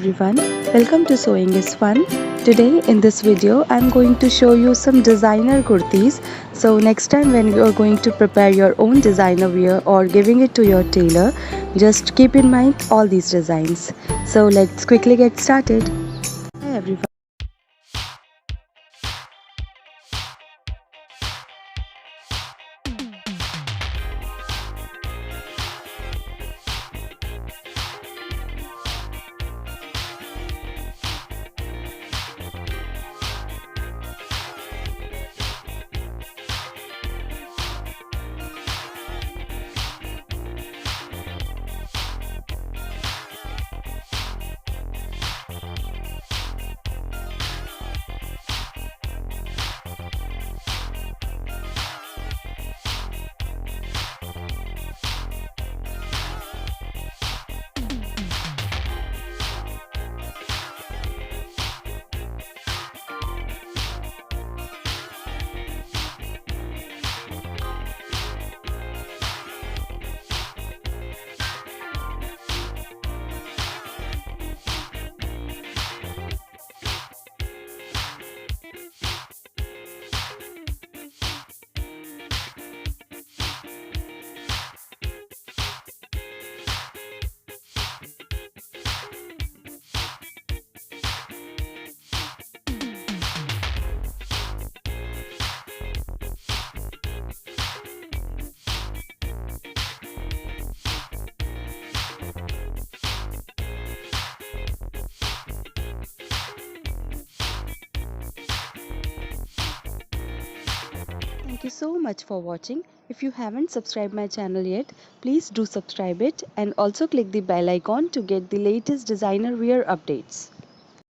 everyone, welcome to Sewing is Fun. Today in this video I'm going to show you some designer kurtis. So next time when you are going to prepare your own designer wear or giving it to your tailor, just keep in mind all these designs. So let's quickly get started. Hi everyone. Thank you so much for watching. If you haven't subscribed my channel yet, please do subscribe it and also click the bell icon to get the latest designer wear updates.